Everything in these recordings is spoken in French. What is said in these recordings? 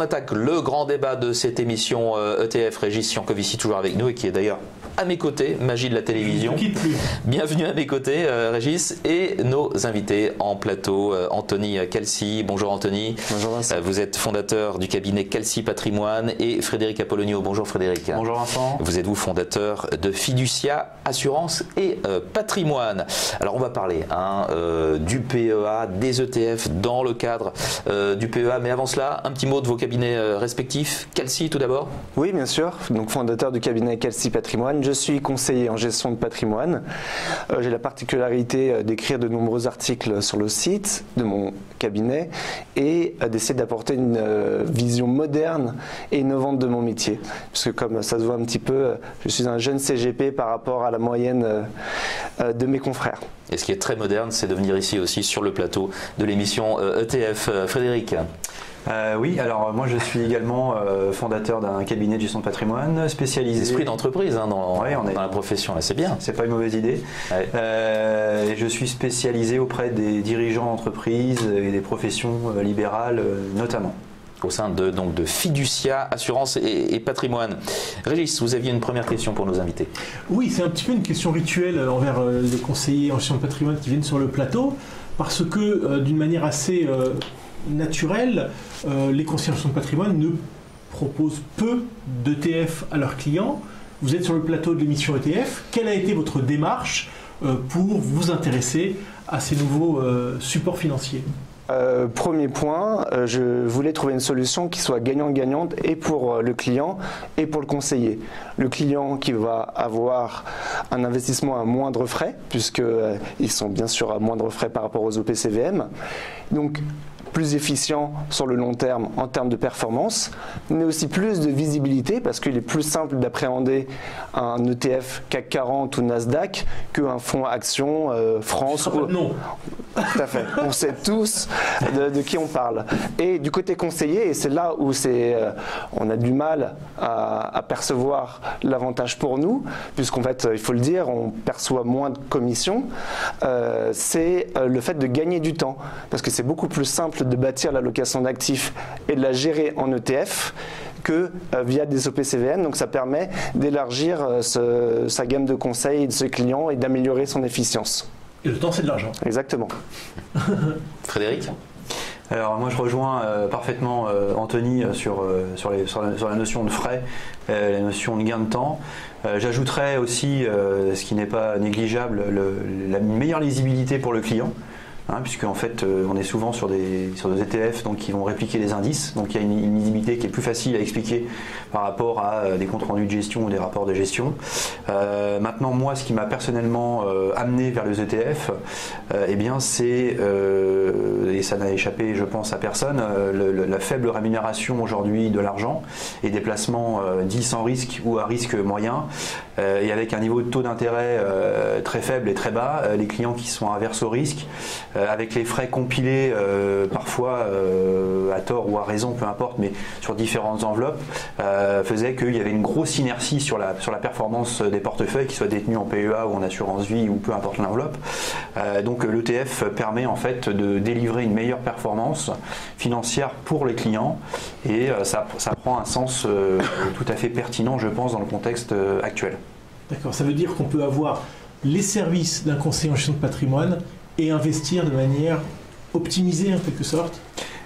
attaque le grand débat de cette émission ETF. Régis Jancovici toujours avec nous et qui est d'ailleurs à mes côtés, magie de la télévision. Bienvenue à mes côtés, Régis, et nos invités en plateau, Anthony Calci. Bonjour Anthony. Bonjour Vincent. Vous êtes fondateur du cabinet Calci Patrimoine, et Frédéric Apollonio. Bonjour Frédéric. Bonjour Vincent. Vous êtes fondateur de Fiducia Assurance et Patrimoine. Alors on va parler du PEA, des ETF dans le cadre du PEA, mais avant cela, un petit mot de vos cabinets respectifs. Calci tout d'abord. Oui, bien sûr. Donc fondateur du cabinet Calci Patrimoine. Je suis conseiller en gestion de patrimoine. J'ai la particularité d'écrire de nombreux articles sur le site de mon cabinet et d'essayer d'apporter une vision moderne et innovante de mon métier. Parce que comme ça se voit un petit peu, je suis un jeune CGP par rapport à la moyenne de mes confrères. Et ce qui est très moderne, c'est de venir ici aussi sur le plateau de l'émission ETF. Frédéric. Oui, alors moi je suis également fondateur d'un cabinet de gestion de patrimoine spécialisé. Esprit d'entreprise dans la profession, c'est bien. C'est pas une mauvaise idée. Ouais. Et je suis spécialisé auprès des dirigeants d'entreprise et des professions libérales notamment. Au sein de Fiducia Assurance et Patrimoine. Régis, vous aviez une première question pour nos invités. Oui, c'est un petit peu une question rituelle envers les conseillers en gestion de patrimoine qui viennent sur le plateau, parce que d'une manière assez naturelle, les conseillers en gestion de patrimoine ne proposent peu d'ETF à leurs clients. Vous êtes sur le plateau de l'émission ETF. Quelle a été votre démarche pour vous intéresser à ces nouveaux supports financiers ? Premier point, je voulais trouver une solution qui soit gagnante-gagnante et pour le client et pour le conseiller. Le client qui va avoir un investissement à moindre frais, puisqu'ils sont bien sûr à moindre frais par rapport aux OPCVM. Donc, plus efficient sur le long terme en termes de performance, mais aussi plus de visibilité parce qu'il est plus simple d'appréhender un ETF CAC 40 ou Nasdaq qu'un fonds action France. Non. Tout à fait. On sait tous de qui on parle. Et du côté conseiller, et c'est là où on a du mal à percevoir l'avantage pour nous, puisqu'en fait, il faut le dire, on perçoit moins de commissions, c'est le fait de gagner du temps. Parce que c'est beaucoup plus simple de bâtir l'allocation d'actifs et de la gérer en ETF que via des OPCVM. Donc ça permet d'élargir sa gamme de conseils de ses clients et d'améliorer son efficience. Et le temps, c'est de l'argent. Exactement. Frédéric ? Alors moi je rejoins parfaitement Anthony sur la notion de frais, la notion de gain de temps. J'ajouterais aussi, ce qui n'est pas négligeable, la meilleure lisibilité pour le client. Puisque en fait on est souvent sur des ETF qui vont répliquer les indices, donc il y a une lisibilité qui est plus facile à expliquer par rapport à des comptes rendus de gestion ou des rapports de gestion. Maintenant moi ce qui m'a personnellement amené vers les ETF, c'est, et ça n'a échappé je pense à personne, la faible rémunération aujourd'hui de l'argent et des placements dits sans risque ou à risque moyen, et avec un niveau de taux d'intérêt très faible et très bas, les clients qui sont averses au risque, avec les frais compilés parfois à tort ou à raison, peu importe, mais sur différentes enveloppes, faisait qu'il y avait une grosse inertie sur la performance des portefeuilles, qu'ils soient détenus en PEA ou en assurance vie ou peu importe l'enveloppe. Donc l'ETF permet en fait de délivrer une meilleure performance financière pour les clients et ça prend un sens tout à fait pertinent, je pense, dans le contexte actuel. D'accord, ça veut dire qu'on peut avoir les services d'un conseiller en gestion de patrimoine et investir de manière optimisée en quelque sorte?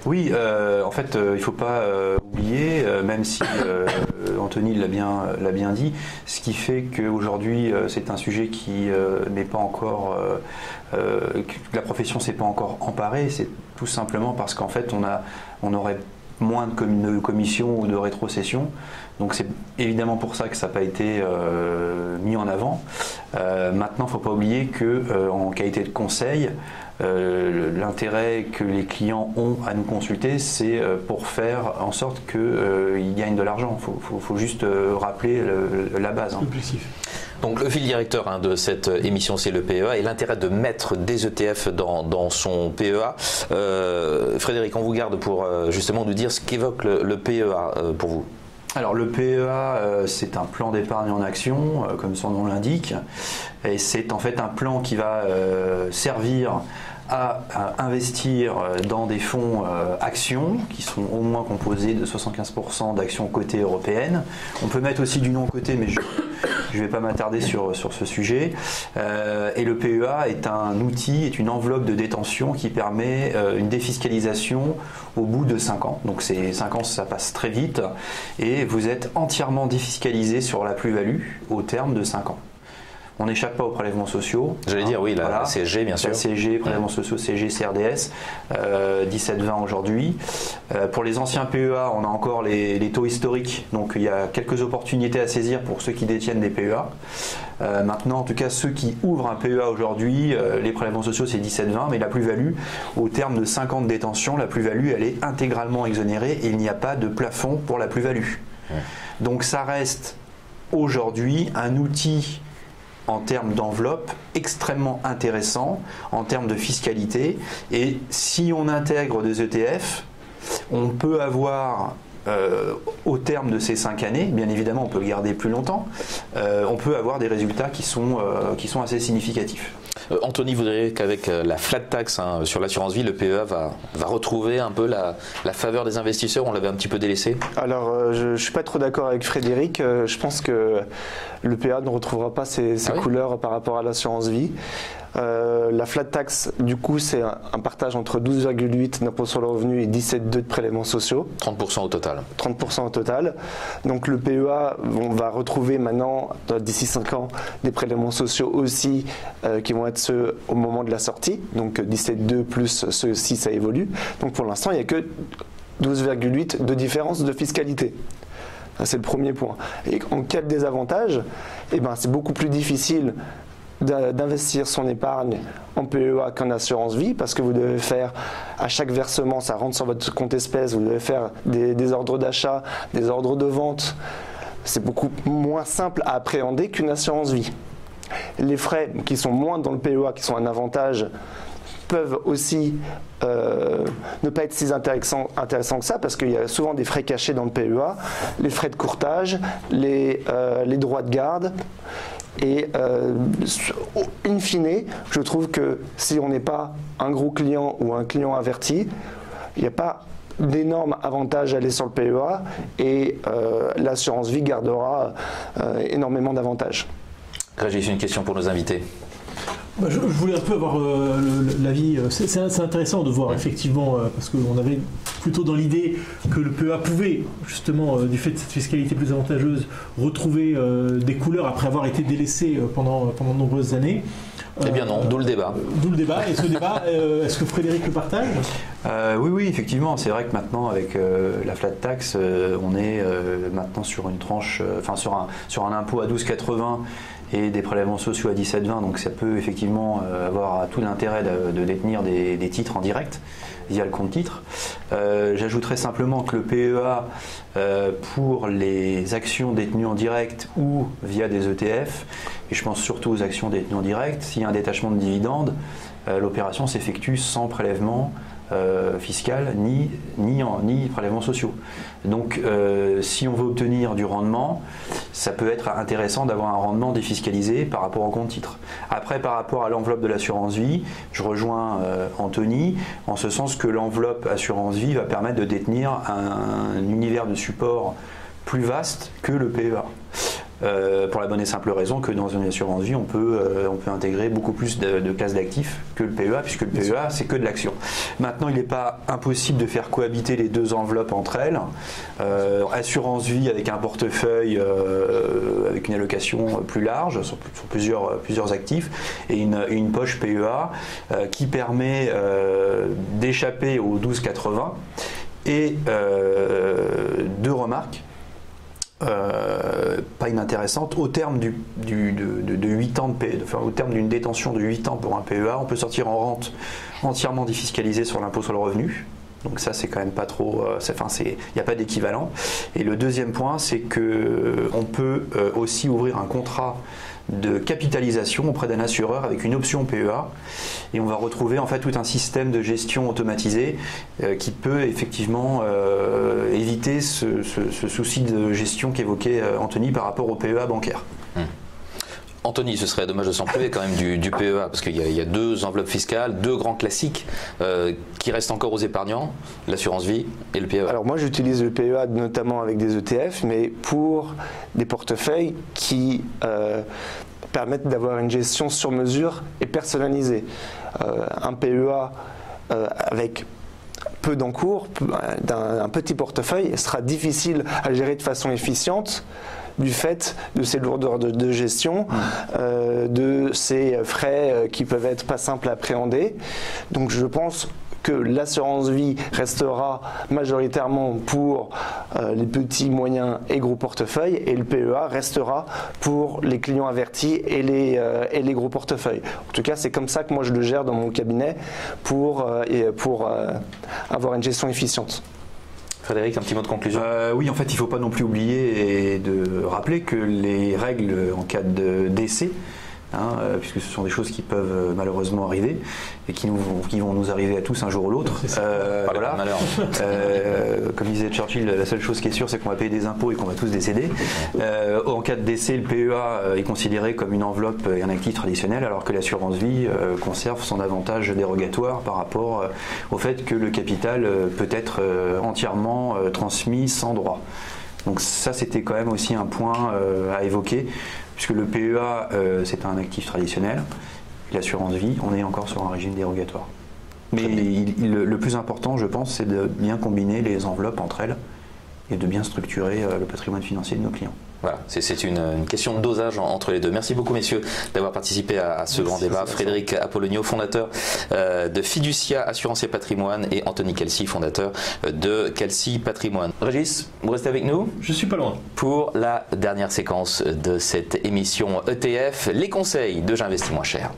Oui, en fait, il ne faut pas oublier, même si Anthony l'a bien dit, ce qui fait qu'aujourd'hui c'est un sujet qui n'est pas encore, que la profession ne s'est pas encore emparée, c'est tout simplement parce qu'en fait on aurait moins de commissions ou de rétrocessions. Donc c'est évidemment pour ça que ça n'a pas été mis en avant. Maintenant, il ne faut pas oublier qu'en qualité de conseil, l'intérêt que les clients ont à nous consulter, c'est pour faire en sorte qu'ils gagnent de l'argent. Il faut juste rappeler la base. Donc le fil directeur de cette émission, c'est le PEA et l'intérêt de mettre des ETF dans son PEA. Frédéric, on vous garde pour justement nous dire ce qu'évoque le PEA pour vous. Alors le PEA, c'est un plan d'épargne en action, comme son nom l'indique, et c'est en fait un plan qui va servir à investir dans des fonds actions qui sont au moins composés de 75% d'actions cotées européennes. On peut mettre aussi du non-coté, mais je ne vais pas m'attarder sur ce sujet. Et le PEA est un outil, est une enveloppe de détention qui permet une défiscalisation au bout de 5 ans. Donc ces 5 ans, ça passe très vite et vous êtes entièrement défiscalisé sur la plus-value au terme de 5 ans. On n'échappe pas aux prélèvements sociaux. J'allais dire, oui, la CSG, bien sûr. La CSG, prélèvements sociaux, CSG, CRDS, 17,20 aujourd'hui. Pour les anciens PEA, on a encore les taux historiques. Donc, il y a quelques opportunités à saisir pour ceux qui détiennent des PEA. Maintenant, en tout cas, ceux qui ouvrent un PEA aujourd'hui, les prélèvements sociaux, c'est 17,20. Mais la plus-value, au terme de 5 ans de détention, la plus-value, elle est intégralement exonérée et il n'y a pas de plafond pour la plus-value. Donc, ça reste aujourd'hui un outil en termes d'enveloppe extrêmement intéressant, en termes de fiscalité. Et si on intègre des ETF, on peut avoir, au terme de ces 5 années, bien évidemment on peut le garder plus longtemps, on peut avoir des résultats qui sont assez significatifs. Anthony, vous diriez qu'avec la flat tax sur l'assurance vie, le PEA va retrouver un peu la faveur des investisseurs? On l'avait un petit peu délaissé. Alors, je ne suis pas trop d'accord avec Frédéric. Je pense que le PEA ne retrouvera pas ses couleurs par rapport à l'assurance vie. La flat tax, du coup, c'est un partage entre 12,8 d'impôt sur le revenu et 17,2 de prélèvements sociaux. 30% au total. 30% au total. Donc le PEA, on va retrouver maintenant, d'ici 5 ans, des prélèvements sociaux aussi qui vont être ceux au moment de la sortie. Donc 17,2 plus ceux-ci, ça évolue. Donc pour l'instant, il n'y a que 12,8 de différence de fiscalité. C'est le premier point. Et en cas de désavantage, c'est beaucoup plus difficile d'investir son épargne en PEA qu'en assurance vie, parce que vous devez faire à chaque versement, ça rentre sur votre compte espèce, vous devez faire des ordres d'achat, des ordres de vente. C'est beaucoup moins simple à appréhender qu'une assurance vie. Les frais qui sont moins dans le PEA, qui sont un avantage, peuvent aussi ne pas être si intéressants que ça, parce qu'il y a souvent des frais cachés dans le PEA, les frais de courtage, les droits de garde. Et in fine, je trouve que si on n'est pas un gros client ou un client averti, il n'y a pas d'énormes avantages à aller sur le PEA et l'assurance vie gardera énormément d'avantages. Régis, une question pour nos invités. Je voulais un peu avoir l'avis. C'est intéressant de voir effectivement, parce qu'on avait plutôt dans l'idée que le PEA pouvait, justement, du fait de cette fiscalité plus avantageuse, retrouver des couleurs après avoir été délaissé pendant de nombreuses années. Eh bien non, d'où le débat. D'où le débat. Et ce débat, est-ce que Frédéric le partage ? Oui, effectivement. C'est vrai que maintenant, avec la flat tax, on est maintenant sur une tranche, sur un impôt à 12,80 et des prélèvements sociaux à 17,20, donc ça peut effectivement avoir tout l'intérêt de détenir des titres en direct via le compte titre. J'ajouterais simplement que le PEA, pour les actions détenues en direct ou via des ETF, et je pense surtout aux actions détenues en direct, s'il y a un détachement de dividendes, l'opération s'effectue sans prélèvement fiscal ni prélèvements sociaux. Donc si on veut obtenir du rendement, ça peut être intéressant d'avoir un rendement défiscalisé par rapport au compte titre. Après, par rapport à l'enveloppe de l'assurance vie, je rejoins Anthony en ce sens que l'enveloppe assurance vie va permettre de détenir un univers de support plus vaste que le PEA. Pour la bonne et simple raison que dans une assurance vie, on peut intégrer beaucoup plus de classes d'actifs que le PEA, puisque le PEA, c'est que de l'action. Maintenant, il n'est pas impossible de faire cohabiter les deux enveloppes entre elles. Assurance vie avec un portefeuille, avec une allocation plus large sur plusieurs actifs, et une poche PEA qui permet d'échapper aux 12,80. Et deux remarques. Pas inintéressante, au terme de 8 ans au terme d'une détention de 8 ans pour un PEA, on peut sortir en rente entièrement défiscalisée sur l'impôt sur le revenu. Donc ça, c'est quand même pas trop, il n'y a pas d'équivalent. Et le deuxième point, c'est qu'on peut aussi ouvrir un contrat de capitalisation auprès d'un assureur avec une option PEA, et on va retrouver en fait tout un système de gestion automatisé qui peut effectivement éviter ce souci de gestion qu'évoquait Anthony par rapport au PEA bancaire. Anthony, ce serait dommage de s'en priver quand même du PEA, parce qu'il y a deux enveloppes fiscales, deux grands classiques qui restent encore aux épargnants, l'assurance vie et le PEA. Alors moi j'utilise le PEA notamment avec des ETF, mais pour des portefeuilles qui permettent d'avoir une gestion sur mesure et personnalisée. Un PEA avec peu d'encours, un petit portefeuille, sera difficile à gérer de façon efficiente du fait de ces lourdeurs de gestion, de ces frais qui peuvent être pas simples à appréhender. Donc je pense que l'assurance vie restera majoritairement pour les petits, moyens et gros portefeuilles, et le PEA restera pour les clients avertis et les gros portefeuilles. En tout cas, c'est comme ça que moi je le gère dans mon cabinet pour avoir une gestion efficiente. Frédéric, un petit mot de conclusion. Oui, en fait, il ne faut pas non plus oublier et de rappeler que les règles en cas de décès, puisque ce sont des choses qui peuvent malheureusement arriver et qui vont nous arriver à tous un jour ou l'autre. Voilà. Comme disait Churchill, la seule chose qui est sûre, c'est qu'on va payer des impôts et qu'on va tous décéder. En cas de décès, le PEA est considéré comme une enveloppe et un actif traditionnel, alors que l'assurance vie conserve son avantage dérogatoire par rapport au fait que le capital peut être entièrement transmis sans droit. Donc ça, c'était quand même aussi un point à évoquer, puisque le PEA, c'est un actif traditionnel, l'assurance vie, on est encore sur un régime dérogatoire. Mais le plus important, je pense, c'est de bien combiner les enveloppes entre elles et de bien structurer le patrimoine financier de nos clients. Voilà, c'est une question de dosage entre les deux. Merci beaucoup, messieurs, d'avoir participé à ce grand débat. Frédéric Apollonio, fondateur de Fiducia Assurance et Patrimoine, et Anthony Kelsey, fondateur de Kelsey Patrimoine. Régis, vous restez avec nous? Je suis pas loin. Pour la dernière séquence de cette émission ETF, les conseils de J'investis moins cher.